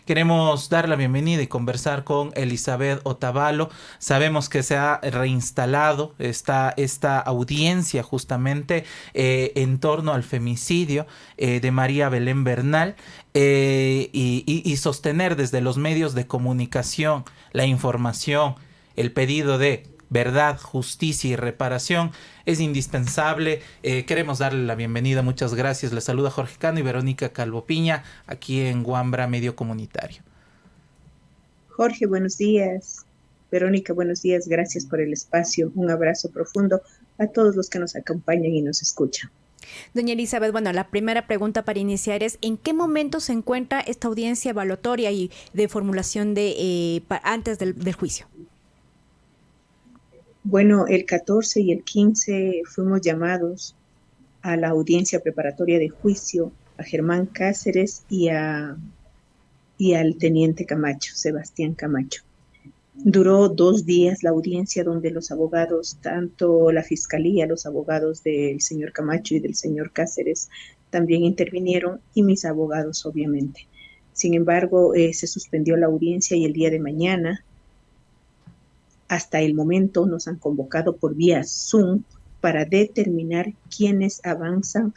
Queremos dar la bienvenida y conversar con Elizabeth Otavalo. Sabemos que se ha reinstalado esta audiencia justamente en torno al femicidio de María Belén Bernal y sostener desde los medios de comunicación la información, el pedido de verdad, justicia y reparación es indispensable. Queremos darle la bienvenida, muchas gracias. Les saluda Jorge Cano y Verónica Calvo Piña, aquí en Guambra Medio Comunitario. Jorge, buenos días. Verónica, buenos días. Gracias por el espacio. Un abrazo profundo a todos los que nos acompañan y nos escuchan. Doña Elizabeth, bueno, la primera pregunta para iniciar es ¿en qué momento se encuentra esta audiencia evaluatoria y de formulación antes del juicio? Bueno, el 14 y el 15 fuimos llamados a la audiencia preparatoria de juicio a Germán Cáceres y al teniente Camacho, Sebastián Camacho. Duró 2 días la audiencia donde los abogados, tanto la fiscalía, los abogados del señor Camacho y del señor Cáceres también intervinieron y mis abogados obviamente. Sin embargo, se suspendió la audiencia y el día de mañana, hasta el momento, nos han convocado por vía Zoom para determinar quiénes avanzan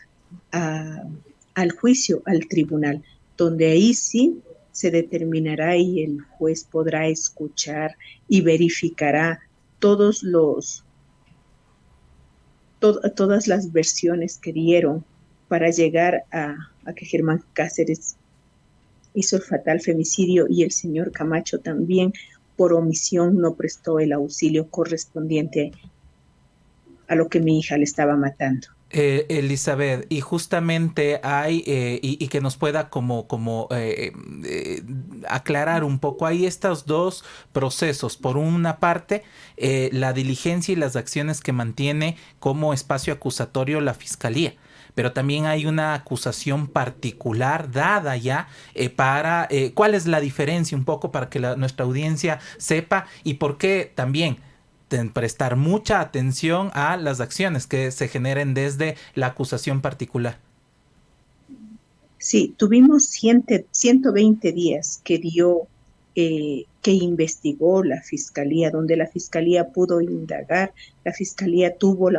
al juicio, al tribunal, donde ahí sí se determinará y el juez podrá escuchar y verificará todas las versiones que dieron para llegar a que Germán Cáceres hizo el fatal femicidio y el señor Camacho también por omisión no prestó el auxilio correspondiente a lo que mi hija le estaba matando. Elizabeth, y justamente hay, y que nos pueda aclarar un poco, hay estos dos procesos. Por una parte, la diligencia y las acciones que mantiene como espacio acusatorio la Fiscalía. Pero también hay una acusación particular dada ya para... ¿cuál es la diferencia un poco para que nuestra audiencia sepa y por qué también prestar mucha atención a las acciones que se generen desde la acusación particular? Sí, tuvimos 120 días que investigó la Fiscalía, donde la Fiscalía pudo indagar, la Fiscalía tuvo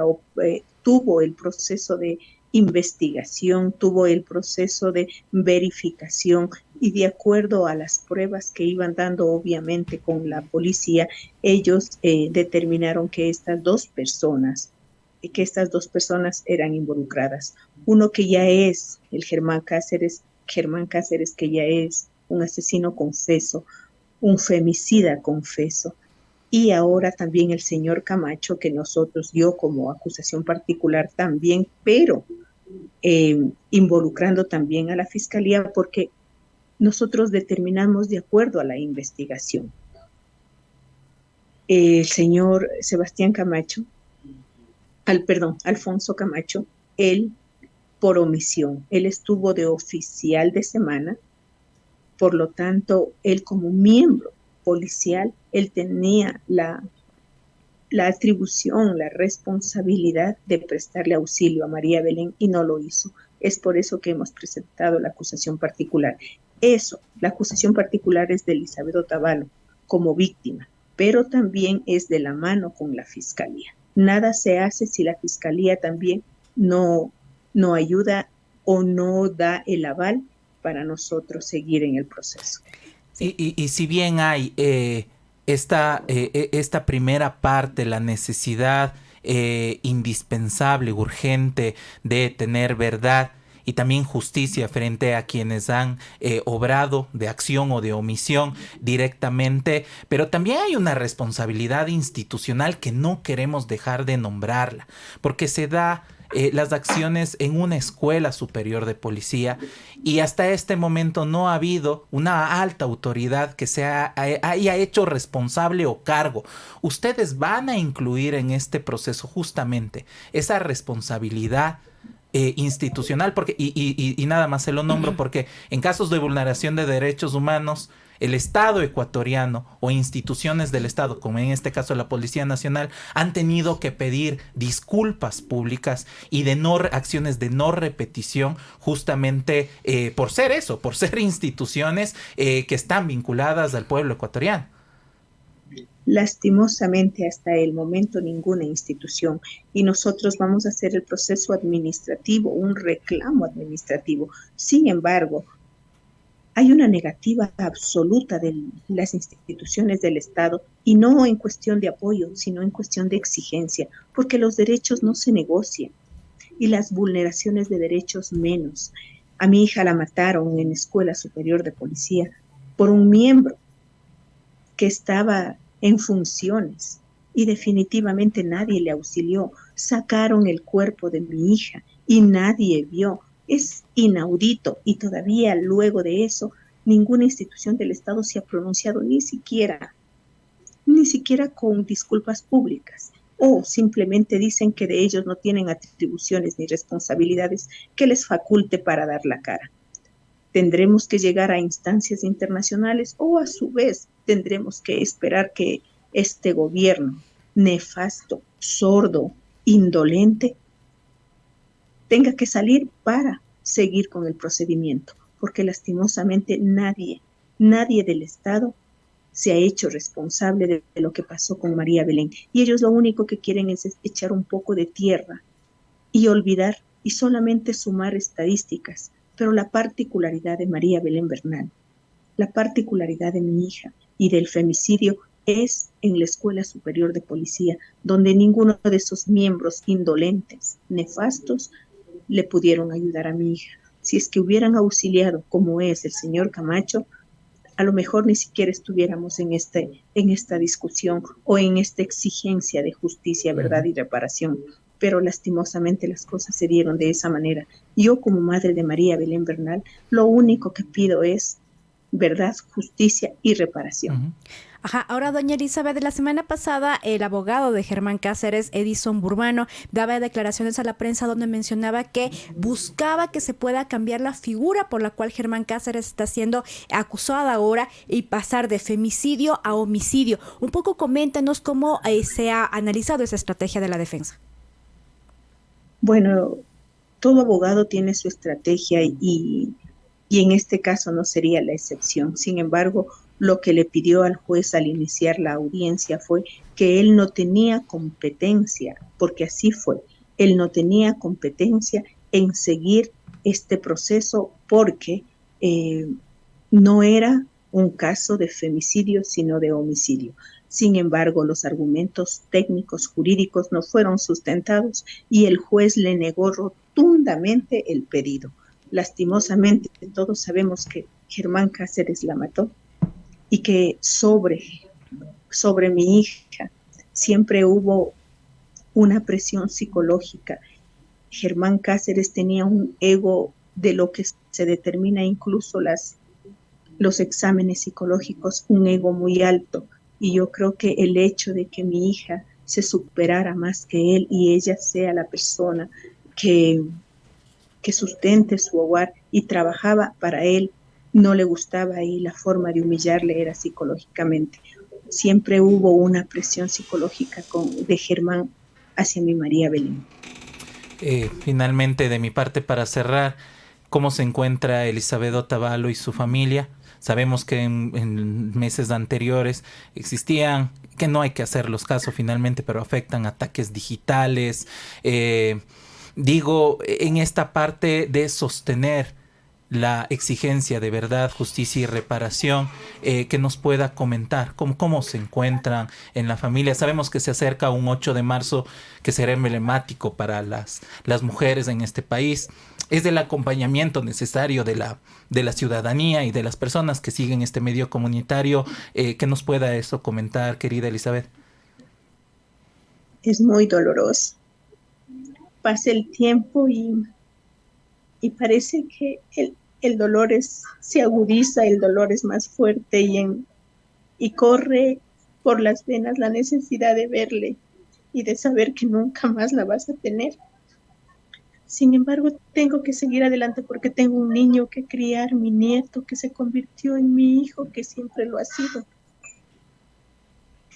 el proceso de investigación, tuvo el proceso de verificación y de acuerdo a las pruebas que iban dando obviamente con la policía, ellos determinaron que estas dos personas eran involucradas. Uno que ya es el Germán Cáceres que ya es un asesino confeso, un femicida confeso. Y ahora también el señor Camacho, que yo como acusación particular también, pero involucrando también a la Fiscalía, porque nosotros determinamos de acuerdo a la investigación. El señor Alfonso Camacho, él por omisión, él estuvo de oficial de semana, por lo tanto, él como miembro policial, él tenía la atribución, la responsabilidad de prestarle auxilio a María Belén y no lo hizo. Es por eso que hemos presentado la acusación particular. La acusación particular es de Elizabeth Otavalo como víctima, pero también es de la mano con la Fiscalía. Nada se hace si la Fiscalía también no ayuda o no da el aval para nosotros seguir en el proceso. Sí. Y si bien hay esta primera parte, la necesidad indispensable, urgente de tener verdad y también justicia frente a quienes han obrado de acción o de omisión directamente, pero también hay una responsabilidad institucional que no queremos dejar de nombrarla, porque se da las acciones en una escuela superior de policía y hasta este momento no ha habido una alta autoridad que haya hecho responsable o cargo. Ustedes van a incluir en este proceso justamente esa responsabilidad institucional, porque y nada más se lo nombro porque en casos de vulneración de derechos humanos el Estado ecuatoriano o instituciones del Estado, como en este caso la Policía Nacional, han tenido que pedir disculpas públicas y de acciones de no repetición, justamente por ser eso, por ser instituciones que están vinculadas al pueblo ecuatoriano. Lastimosamente, hasta el momento ninguna institución, y nosotros vamos a hacer el proceso administrativo, un reclamo administrativo. Sin embargo, hay una negativa absoluta de las instituciones del Estado, y no en cuestión de apoyo, sino en cuestión de exigencia, porque los derechos no se negocian y las vulneraciones de derechos menos. A mi hija la mataron en la Escuela Superior de Policía por un miembro que estaba en funciones y definitivamente nadie le auxilió. Sacaron el cuerpo de mi hija y nadie vio. Es inaudito, y todavía luego de eso ninguna institución del Estado se ha pronunciado, ni siquiera con disculpas públicas, o simplemente dicen que de ellos no tienen atribuciones ni responsabilidades que les faculte para dar la cara. Tendremos que llegar a instancias internacionales, o a su vez tendremos que esperar que este gobierno nefasto, sordo, indolente, tenga que salir para seguir con el procedimiento, porque lastimosamente nadie del Estado se ha hecho responsable de lo que pasó con María Belén. Y ellos lo único que quieren es echar un poco de tierra y olvidar y solamente sumar estadísticas. Pero la particularidad de María Belén Bernal, la particularidad de mi hija y del femicidio es en la Escuela Superior de Policía, donde ninguno de esos miembros indolentes, nefastos, le pudieron ayudar a mi hija. Si es que hubieran auxiliado, como es el señor Camacho, a lo mejor ni siquiera estuviéramos en esta discusión o en esta exigencia de justicia, verdad y reparación. Pero lastimosamente las cosas se dieron de esa manera. Yo, como madre de María Belén Bernal, lo único que pido es verdad, justicia y reparación. Ajá, ahora doña Elizabeth, la semana pasada el abogado de Germán Cáceres, Edison Burbano, daba declaraciones a la prensa donde mencionaba que buscaba que se pueda cambiar la figura por la cual Germán Cáceres está siendo acusado ahora y pasar de femicidio a homicidio. Un poco coméntenos cómo se ha analizado esa estrategia de la defensa. Bueno, todo abogado tiene su estrategia y en este caso no sería la excepción. Sin embargo, lo que le pidió al juez al iniciar la audiencia fue que él no tenía competencia, porque así fue, él no tenía competencia en seguir este proceso porque no era un caso de femicidio, sino de homicidio. Sin embargo, los argumentos técnicos jurídicos no fueron sustentados y el juez le negó rotundamente el pedido. Lastimosamente, todos sabemos que Germán Cáceres la mató y que sobre mi hija siempre hubo una presión psicológica. Germán Cáceres tenía un ego de lo que se determina incluso los exámenes psicológicos, un ego muy alto. Y yo creo que el hecho de que mi hija se superara más que él y ella sea la persona que sustente su hogar y trabajaba para él, no le gustaba, y la forma de humillarle era psicológicamente. Siempre hubo una presión psicológica de Germán hacia mi María Belén. Finalmente, de mi parte, para cerrar, ¿cómo se encuentra Elizabeth Otavalo y su familia? Sabemos que en meses anteriores existían, que no hay que hacerlos caso finalmente, pero afectan ataques digitales. Digo, en esta parte de sostener la exigencia de verdad, justicia y reparación, que nos pueda comentar cómo se encuentran en la familia. Sabemos que se acerca un 8 de marzo que será emblemático para las mujeres en este país. Es del acompañamiento necesario de la ciudadanía y de las personas que siguen este medio comunitario. Que nos pueda eso comentar, querida Elizabeth. Es muy doloroso. Pasa el tiempo y parece que el dolor se agudiza, el dolor es más fuerte y corre por las venas la necesidad de verle y de saber que nunca más la vas a tener. Sin embargo, tengo que seguir adelante porque tengo un niño que criar, mi nieto que se convirtió en mi hijo, que siempre lo ha sido.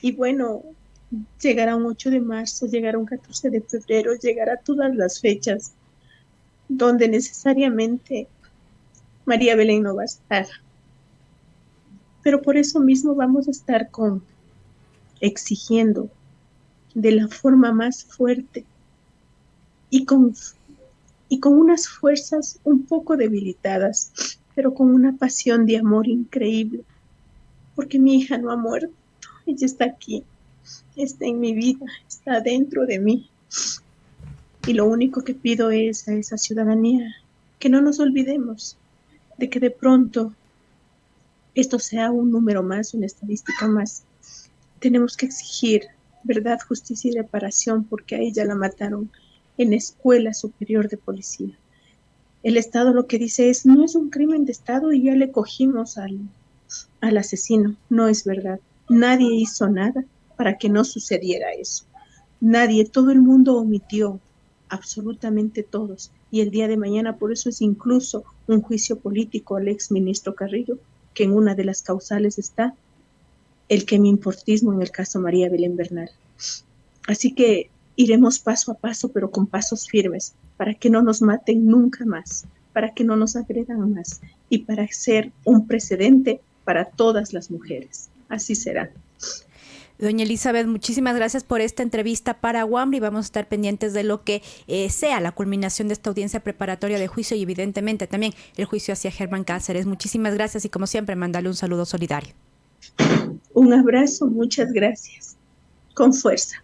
Y bueno, llegará un 8 de marzo, llegará un 14 de febrero, llegará todas las fechas donde necesariamente María Belén no va a estar. Pero por eso mismo vamos a estar exigiendo de la forma más fuerte y con unas fuerzas un poco debilitadas, pero con una pasión de amor increíble, porque mi hija no ha muerto, ella está aquí, está en mi vida, está dentro de mí. Y lo único que pido es a esa ciudadanía que no nos olvidemos de que de pronto esto sea un número más, una estadística más. Tenemos que exigir verdad, justicia y reparación porque a ella la mataron en la Escuela Superior de Policía. El Estado lo que dice es, no es un crimen de Estado y ya le cogimos al asesino. No es verdad. Nadie hizo nada para que no sucediera eso. Nadie, todo el mundo omitió, absolutamente todos. Y el día de mañana, por eso es incluso un juicio político al ex ministro Carrillo, que en una de las causales está el quemimportismo en el caso María Belén Bernal. Así que iremos paso a paso, pero con pasos firmes, para que no nos maten nunca más, para que no nos agredan más y para ser un precedente para todas las mujeres. Así será. Doña Elizabeth, muchísimas gracias por esta entrevista para WAMRI. Vamos a estar pendientes de lo que sea la culminación de esta audiencia preparatoria de juicio y evidentemente también el juicio hacia Germán Cáceres. Muchísimas gracias y como siempre, mándale un saludo solidario. Un abrazo, muchas gracias. Con fuerza.